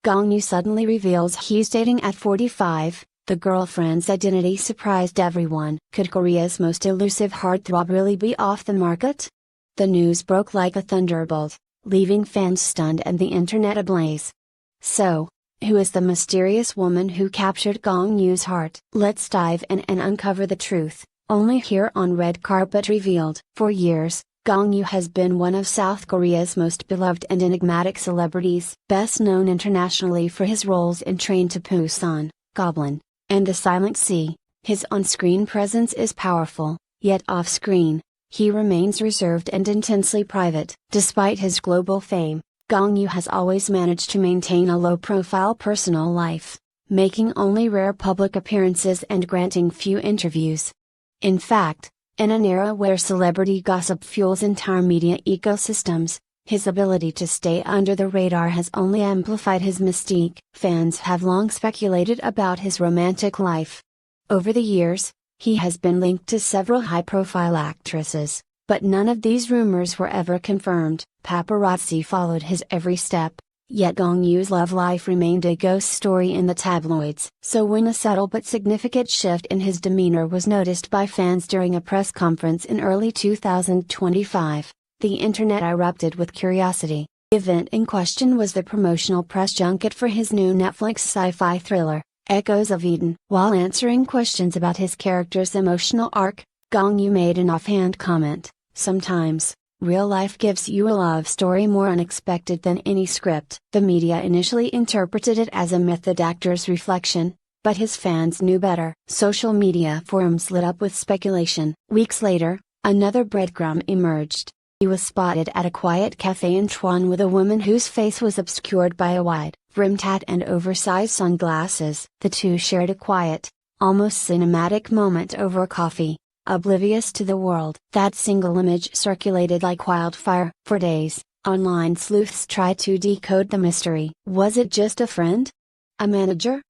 Gong Yoo suddenly reveals he's dating at 45, the girlfriend's identity surprised everyone. Could Korea's most elusive heartthrob really be off the market? The news broke like a thunderbolt, leaving fans stunned and the internet ablaze. So, who is the mysterious woman who captured Gong Yoo's heart? Let's dive in and uncover the truth, only here on Red Carpet Revealed. For years, Gong Yoo has been one of South Korea's most beloved and enigmatic celebrities. Best known internationally for his roles in Train to Busan, Goblin, and The Silent Sea, his on-screen presence is powerful, yet off-screen, he remains reserved and intensely private. Despite his global fame, Gong Yoo has always managed to maintain a low-profile personal life, making only rare public appearances and granting few interviews. In fact, in an era where celebrity gossip fuels entire media ecosystems, his ability to stay under the radar has only amplified his mystique. Fans have long speculated about his romantic life. Over the years, he has been linked to several high-profile actresses, but none of these rumors were ever confirmed. Paparazzi followed his every step, yet Gong Yoo's love life remained a ghost story in the tabloids. So when a subtle but significant shift in his demeanor was noticed by fans during a press conference in early 2025, the internet erupted with curiosity. The event in question was the promotional press junket for his new Netflix sci-fi thriller, Echoes of Eden. While answering questions about his character's emotional arc, Gong Yoo made an offhand comment: "Sometimes, real life gives you a love story more unexpected than any script." The media initially interpreted it as a method actor's reflection, but his fans knew better. Social media forums lit up with speculation. Weeks later, another breadcrumb emerged. He was spotted at a quiet cafe in Chuan with a woman whose face was obscured by a wide-brimmed hat and oversized sunglasses. The two shared a quiet, almost cinematic moment over coffee, oblivious to the world. That single image circulated like wildfire. For days, online sleuths tried to decode the mystery. Was it just a friend? A manager?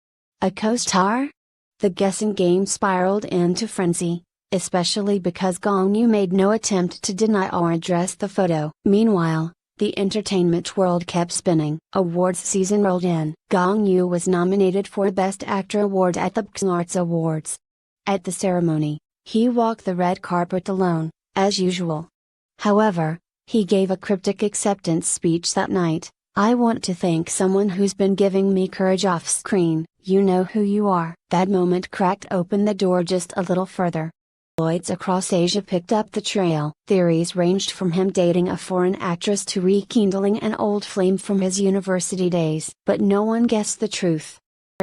A co-star? The guessing game spiraled into frenzy, especially because Gong Yoo made no attempt to deny or address the photo. Meanwhile, the entertainment world kept spinning. Awards season rolled in. Gong Yoo was nominated for Best Actor award at the Busan Arts Awards. At the ceremony, he walked the red carpet alone, as usual. However, he gave a cryptic acceptance speech that night. "I want to thank someone who's been giving me courage off screen. You know who you are." That moment cracked open the door just a little further. Tabloids across Asia picked up the trail. Theories ranged from him dating a foreign actress to rekindling an old flame from his university days. But no one guessed the truth.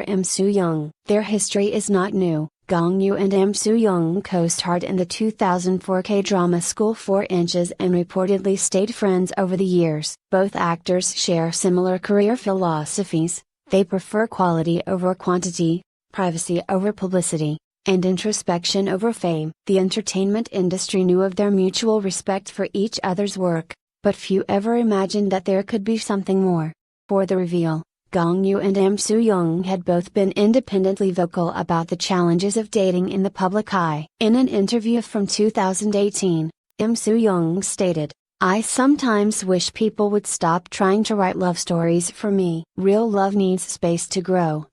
Im Soo-young. Their history is not new. Gong Yoo and Im Soo-young co-starred in the 2004 K-drama School 4 Inches and reportedly stayed friends over the years. Both actors share similar career philosophies. They prefer quality over quantity, privacy over publicity, and introspection over fame. The entertainment industry knew of their mutual respect for each other's work, but few ever imagined that there could be something more. For the reveal, Gong Yoo and Im Soo-young had both been independently vocal about the challenges of dating in the public eye. In an interview from 2018, Im Soo-young stated, "I sometimes wish people would stop trying to write love stories for me. Real love needs space to grow."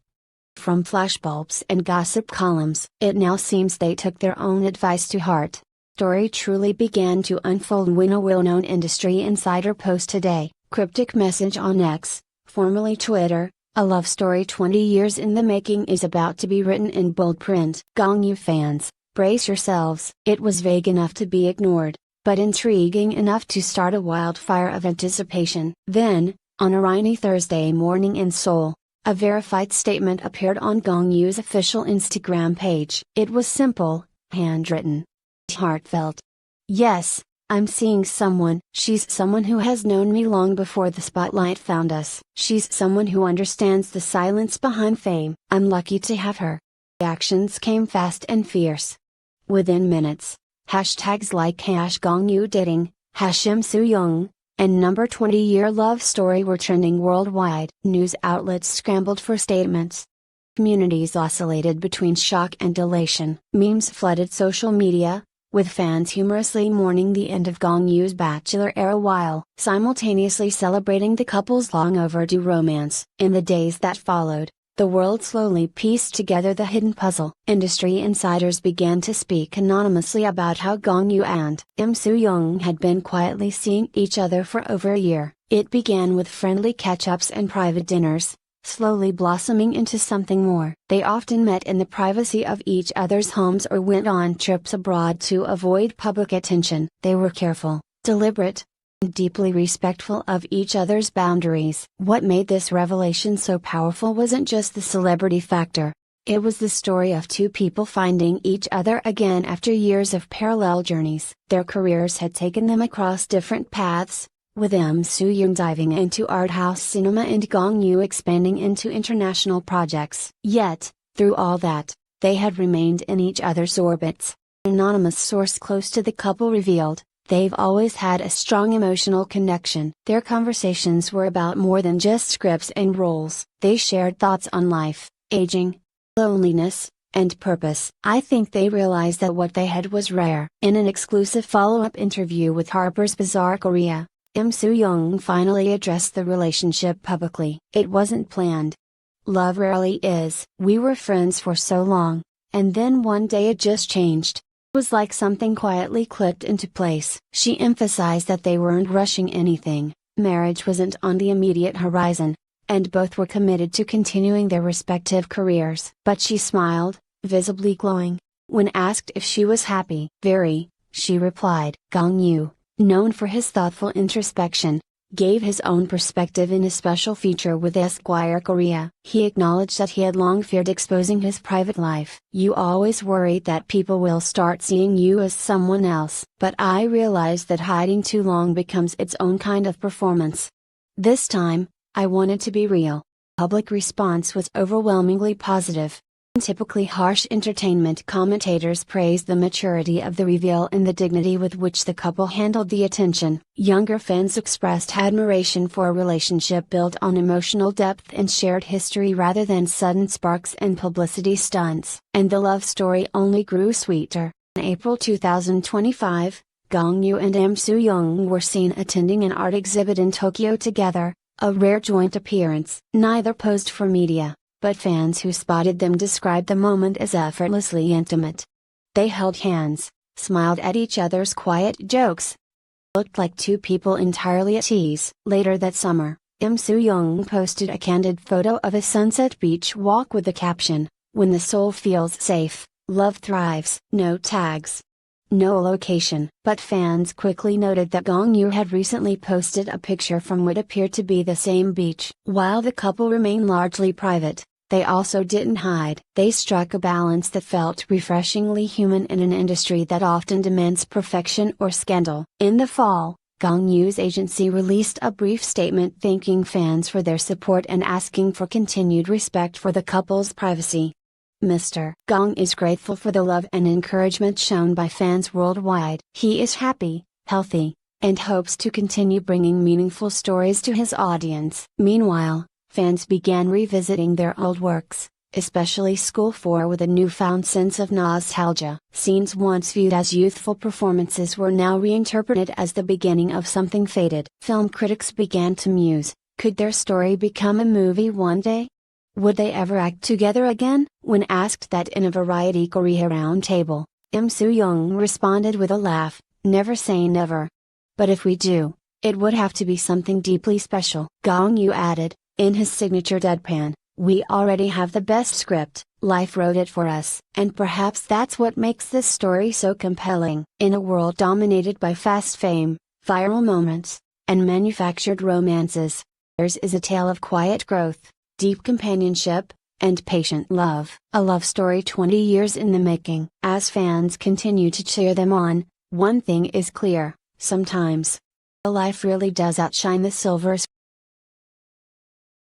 From flashbulbs and gossip columns, it now seems they took their own advice to heart. Story truly began to unfold when a well-known industry insider posted today, cryptic message on X, formerly Twitter: "A love story 20 years in the making is about to be written in bold print. Gong Yoo fans, brace yourselves." It was vague enough to be ignored, but intriguing enough to start a wildfire of anticipation. Then, on a rainy Thursday morning in Seoul, a verified statement appeared on Gong Yoo's official Instagram page. It was simple, handwritten, heartfelt. "Yes, I'm seeing someone. She's someone who has known me long before the spotlight found us. She's someone who understands the silence behind fame. I'm lucky to have her." Reactions came fast and fierce. Within minutes, hashtags like #GongYooDating, #Im Soo-young, and number 20-year love story were trending worldwide. News outlets scrambled for statements. Communities oscillated between shock and elation. Memes flooded social media, with fans humorously mourning the end of Gong Yu's bachelor era while simultaneously celebrating the couple's long overdue romance. In the days that followed, the world slowly pieced together the hidden puzzle. Industry insiders began to speak anonymously about how Gong Yu and Soo-young had been quietly seeing each other for over a year. It began with friendly catch-ups and private dinners, slowly blossoming into something more. They often met in the privacy of each other's homes or went on trips abroad to avoid public attention. They were careful, deliberate, deeply respectful of each other's boundaries. What made this revelation so powerful wasn't just the celebrity factor. It was the story of two people finding each other again after years of parallel journeys. Their careers had taken them across different paths, with Soo-young diving into art house cinema and Gong Yu expanding into international projects. Yet, through all that, they had remained in each other's orbits. An anonymous source close to the couple revealed, they've always had a strong emotional connection. Their conversations were about more than just scripts and roles. They shared thoughts on life, aging, loneliness, and purpose. I think they realized that what they had was rare. In an exclusive follow-up interview with Harper's Bazaar Korea, Soo-young finally addressed the relationship publicly. It wasn't planned. Love rarely is. We were friends for so long, and then one day it just changed. Was like something quietly clicked into place. She emphasized that they weren't rushing anything, marriage wasn't on the immediate horizon, and both were committed to continuing their respective careers. But she smiled, visibly glowing, when asked if she was happy. Very, she replied. Gong Yu, known for his thoughtful introspection, gave his own perspective in a special feature with Esquire Korea. He acknowledged that he had long feared exposing his private life. You always worried that people will start seeing you as someone else. But I realized that hiding too long becomes its own kind of performance. This time, I wanted to be real. Public response was overwhelmingly positive. Typically harsh entertainment commentators praised the maturity of the reveal and the dignity with which the couple handled the attention. Younger fans expressed admiration for a relationship built on emotional depth and shared history rather than sudden sparks and publicity stunts. And the love story only grew sweeter. In April 2025, Gong Yu and Soo-young were seen attending an art exhibit in Tokyo together, a rare joint appearance. Neither posed for media, but fans who spotted them described the moment as effortlessly intimate. They held hands, smiled at each other's quiet jokes. Looked like two people entirely at ease. Later that summer, Soo-young posted a candid photo of a sunset beach walk with the caption, "When the soul feels safe, love thrives." No tags, no location. But fans quickly noted that Gong Yu had recently posted a picture from what appeared to be the same beach. While the couple remained largely private, they also didn't hide. They struck a balance that felt refreshingly human in an industry that often demands perfection or scandal. In the fall, Gong Yu's agency released a brief statement thanking fans for their support and asking for continued respect for the couple's privacy. Mr. Gong is grateful for the love and encouragement shown by fans worldwide. He is happy, healthy, and hopes to continue bringing meaningful stories to his audience. Meanwhile, fans began revisiting their old works, especially School 4 with a newfound sense of nostalgia. Scenes once viewed as youthful performances were now reinterpreted as the beginning of something faded. Film critics began to muse, could their story become a movie one day? Would they ever act together again? When asked that in a Variety Korea roundtable, Soo-young responded with a laugh, never say never. But if we do, it would have to be something deeply special. Gong Yu added, in his signature deadpan, we already have the best script, life wrote it for us. And perhaps that's what makes this story so compelling. In a world dominated by fast fame, viral moments, and manufactured romances, theirs is a tale of quiet growth, deep companionship, and patient love. A love story 20 years in the making. As fans continue to cheer them on, one thing is clear, sometimes, life really does outshine the silver